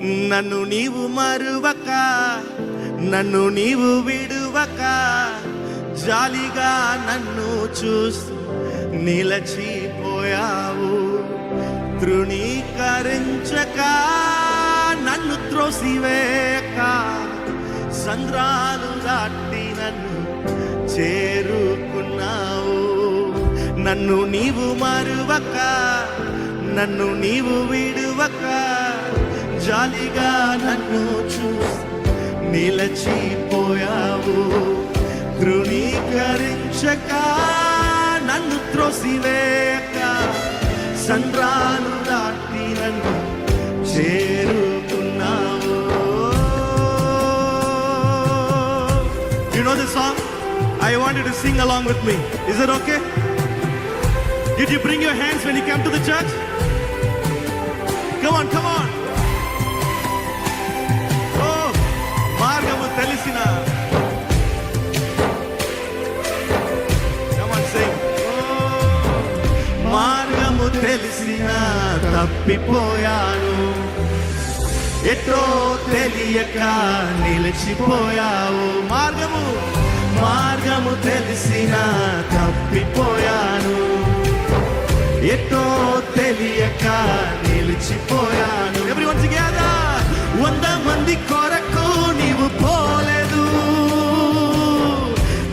నన్ను నీవు మరువక, నన్ను నీవు విడువక, జాలిగా నన్ను చూస్తూ నిలచిపోయావు. తృణీకరించక, నన్ను త్రోసివేక, సంద్రాలు దాటి నన్ను చేరుకున్నావు. నన్ను నీవు మరువక, నన్ను నీవు విడువక, జాలిగా నన్ను చూసి నిలచిపోయావు. తృణీకరించక, నన్ను త్రోసివేక, సంద్రాలు దాటి నన్ను చేరుకున్నావు. You know this song? I want you to sing along with me. Is it okay? Did you bring your hands when you came to the church? Come on, come on. Oh, మార్గము తెలిసిన. Come on, sing. Oh, మార్గము తెలిసిన తప్పిపోయాను, ఎటో తెలియక నిలిచిపోయావు. మార్గము తెలిసిన తప్పిపోయాను, ఎటో తెలియక నిలిచిపోయాను. Everyone together. 100 మంది కొరకు నీవు పోలేదు,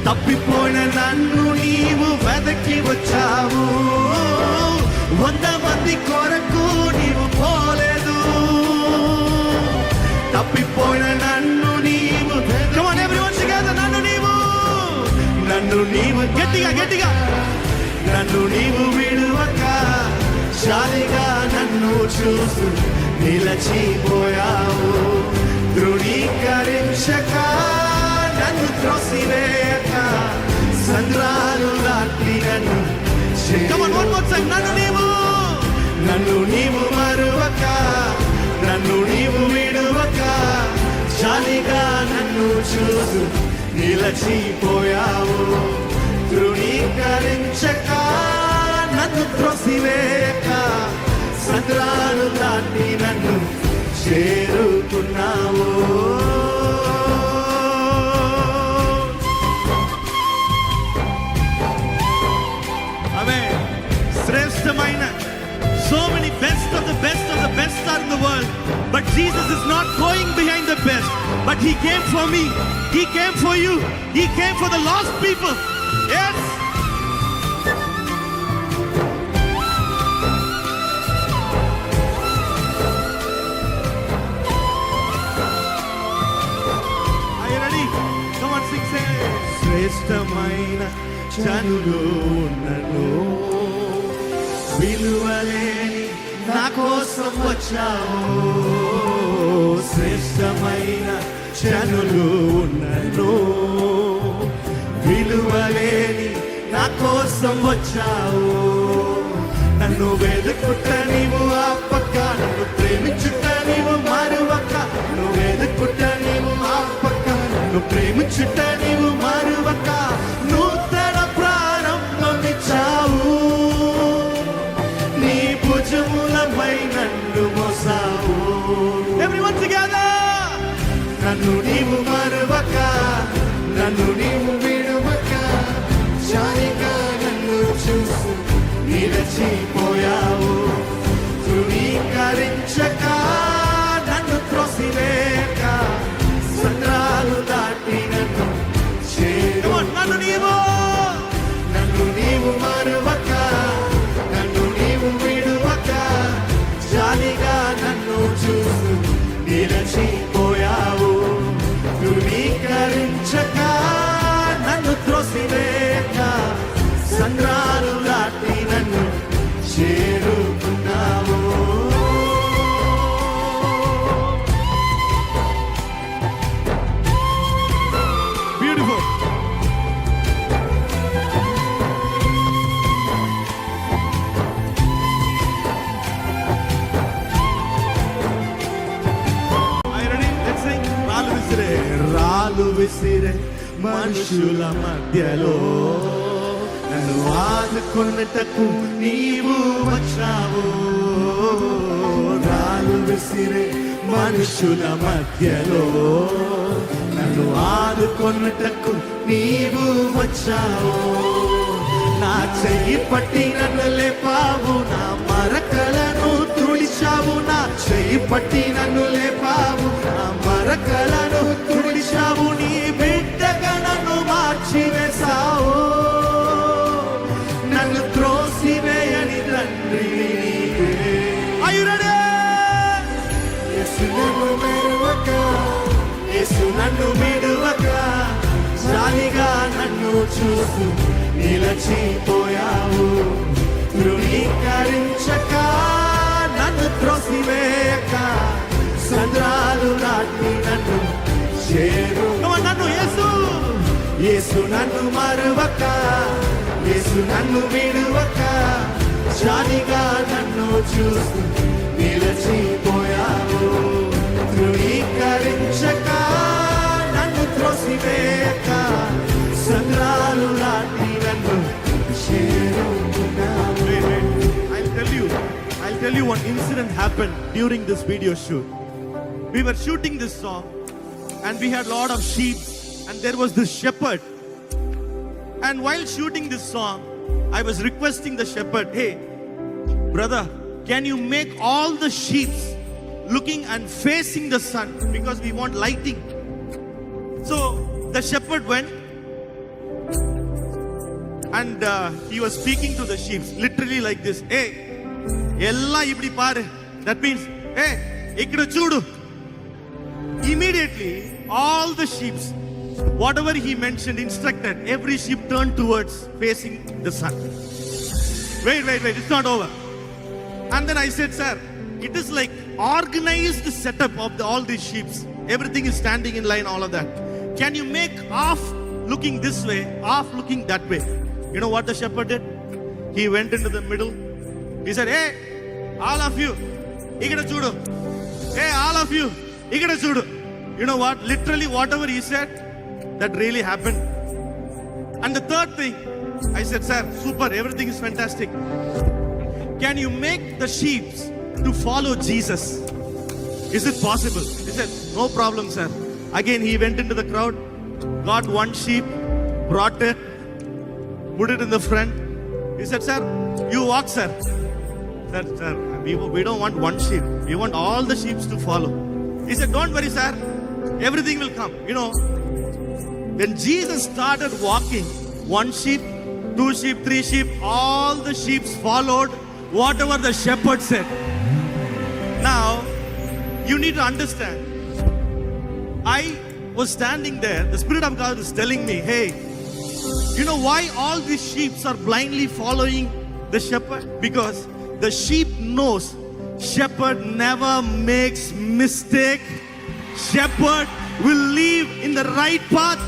తప్పిపోయిన నన్ను నీవు వెదకి వచ్చావు. 100 మంది కొరకు నీవు పోలేదు, తప్పిపోయిన నన్ను నీవు. Come on everyone together. నన్ను నీవు గట్టిగా నన్ను నీవు విడువక, జాలిగా నన్ను చూస్తూ నిలచిపోయావు. తృణీకరించక, నన్ను త్రోసివేయక, సంద్రాలు దాటి నన్ను. Come on, one more time. నన్ను నీవు మరువక, నన్ను నీవు విడువక, జాలిగా నన్ను చూస్తూ నిలచిపోయావు. తృణీకరించక, నన్ను త్రోసివేయక, సంద్రాలు దాటి నన్ను చేరుకున్నావు. ఆమేన్. శ్రేష్టమైన, so many best of the best of the best are in the world, but Jesus is not going behind the best, but he came for me, he came for you, he came for the lost people. Yes. Are you ready? Come on, sing, say. శ్రేష్టమైన జనులు ఉన్నను, విలువలేని నా కోసం వచ్చావు. శ్రేష్టమైన జనులు ఉన్నను, విలువలేని నా కోసం వచ్చావు. నన్ను వెతుకుట నీవు ఆపక, నన్ను ప్రేమించుట నీవు మరువక. నన్ను వెతుకుట నీవు ఆపక, నన్ను ప్రేమించుట నీవు మరువక. నూతన ప్రారంభమిచ్చావు, నీ భుజములపై నన్ను మోసావు. Everyone together. నన్ను నీవు మరువక, నన్ను నీవు విడువక, జాలిగా నన్ను చూస్తూ నిలచిపోయావు. తృణీకరించక, నన్ను త్రోసివేయక, సంద్రాలు దాటి నన్ను చేరు. నన్ను నీవు మరువక, నన్ను నీవు విడువక, జాలిగా నన్ను చూస్తూ నిలచిపోయావు. తృణీకరించక, నన్ను త్రోసివేయక, సంద్రాలు దాటి నన్ను చేరుకున్నావు. బ్యూటిఫుల్. రాళ్ళు విసిరే మనుషుల మధ్యలో నన్ను ఆదుకున్నటకు నీవు వచ్చావు. రాళ్ళు విసిరే మనుషుల మధ్యలో నన్ను ఆదుకొనుటకు నీవు వచ్చావు. నా చెయ్యి పట్టి నన్ను లేపావు, నా మరకలను తుడిచావు. నా చెయ్యి పట్టి నన్ను లేపావు, నా మరకలను తుడిచావు. నీ బిడ్డగా నన్ను మార్చివేశావు, నన్ను త్రోసివేయని తండ్రి నీవే. Are you ready? యేసు నన్ను మెరువక, యేసు నన్ను విడువక, జాలిగా నన్ను చూస్తూ నిలచిపోయావు. ధృవీకరించక, నన్ను త్రోసివేయక, సంద్రాలు నాటి నన్ను చేరు. నన్ను యేసు నన్ను మరువక, యేసు నన్ను విడువక, జాలిగా నన్ను చూస్తూ నిలచిపోయావు. ధృవీకరించక, నన్ను త్రోసివేయక, సంద్రాలు నాటి నన్ను చేరుకున్నావు. I'll tell you one incident happened during this video shoot. We were shooting this song and we had a lot of sheep and there was this shepherd. And while shooting this song, I was requesting the shepherd, hey, brother, can you make all the sheep looking and facing the sun because we want lighting. So the shepherd went and he was speaking to the sheep literally like this. Hey, ella ibdi paaru. That means, hey, ikkada chudu. Immediately all the sheep, whatever he mentioned, instructed, every sheep turned towards facing the sun. Wait, it's not over. And then I said, sir, it is like organized setup of all these sheep. Everything is standing in line, all of that. Can you make half looking this way, half looking that way? You know what the shepherd did? He went into the middle. He said, hey, all of you, ikkada chudu. Hey, all of you, ikkada chudu. You know what? Literally whatever he said, that really happened. And the third thing, I said, sir, super, everything is fantastic. Can you make the sheep to follow Jesus? Is it possible? He said, no problem, sir. Again, he went into the crowd, got one sheep, brought it, put it in the front. He said, sir, you walk, sir. Sir, we don't want one sheep. We want all the sheep to follow. He said, don't worry, sir. Everything will come. You know, when Jesus started walking, one sheep, two sheep, three sheep, all the sheep followed whatever the shepherd said. Now, you need to understand. I was standing there. The Spirit of God is telling me, hey, you know why all these sheep are blindly following the shepherd? Because the sheep knows shepherd never makes mistake. Shepherd will lead in the right path.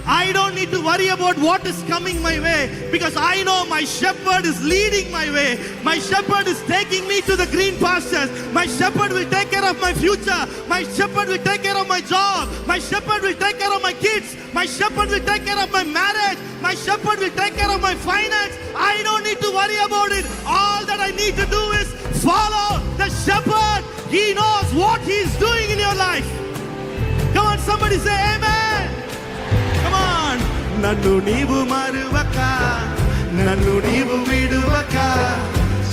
I don't need to worry about what is coming my way because I know my shepherd is leading my way. My shepherd is taking me to the green pastures. My shepherd will take care of my future. My shepherd will take care of my job. My shepherd will take care of my kids. My shepherd will take care of my marriage. My shepherd will take care of my finance. I don't need to worry about it. All that I need to do is follow the shepherd. He knows what he is doing in your life. Come on, somebody say amen. Come on. నన్ను నీవు మరువక, నన్ను నీవు విడువక,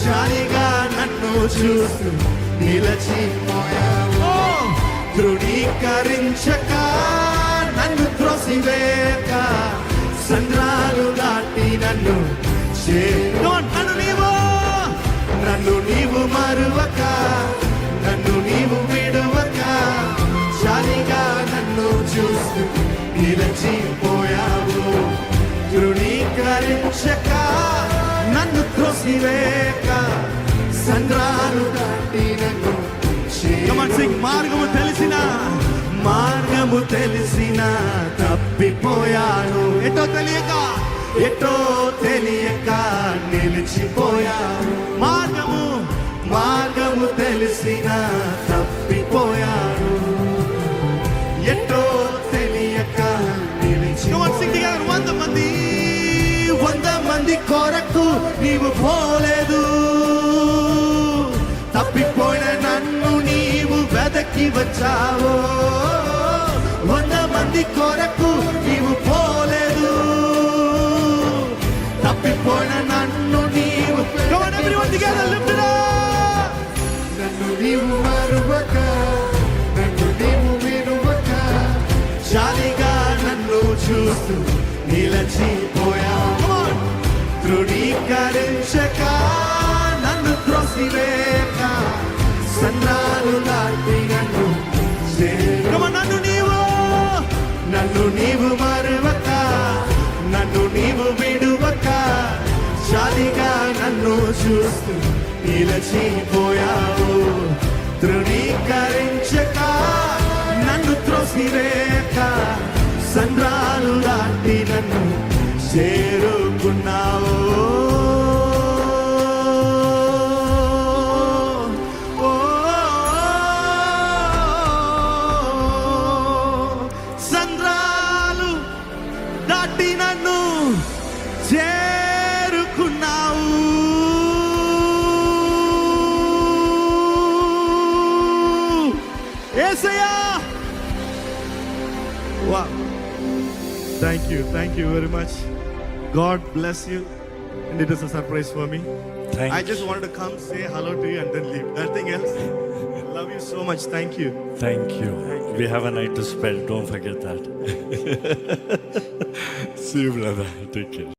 జాలిగా నన్ను చూస్తూ నిలచిపోయావు. ధృవీకరించక, నన్ను త్రోసివేయక, సంద్రాలు దాటి నన్ను నన్ను నీవు మరువక, నన్ను నీవు విడువక, జాలిగా నన్ను చూస్తూ నిలచిపోయావు. ధృవీకరించక, నన్ను త్రోసివేయక, సంద్రాలు దాటి నన్ను మార్గము తెలిసిన తప్పిపోయాను. ఎటో తెలియక నిలిచిపోయాను. మార్గము తెలిసిన తప్పిపోయాను. ఎటో తెలియక నిలిచిపోయాను. 100 మంది కొరకు నీవు పోలేదు. తప్పిపోయిన నన్ను నీవు వెదకి వెనక్కి వచ్చావో 100 మంది కొరకు నీవు పోలేదు తప్పిపోయిన నన్ను నీవు Come on, everyone together, lift it up. నన్ను నీవు మరువక నన్ను నీవు విడువక జాలిగా నన్ను చూస్తూ నిలచిపోయావు Come on. తృణీకరించక నన్ను త్రోసివేక సన్నాలు లాంటి నన్ను Come on, నన్ను నీవు మరువక నన్ను నీవు విడువక జాలిగా నన్ను చూస్తూ నిలచిపోయావు తృణీకరించక నన్ను త్రోసివేక సంద్రాలు దాటి నన్ను చేరుకున్నావు ఓ, సంద్రాలు దాటి నన్ను చేరుకున్నావు యేసయ్యా wow thank you very much god bless you and it is a surprise for me Thank I just wanted to come say hello to you and then leave nothing else love you so much thank you Thank you. We have a night to spend. Don't forget that. See you, brother. Take care.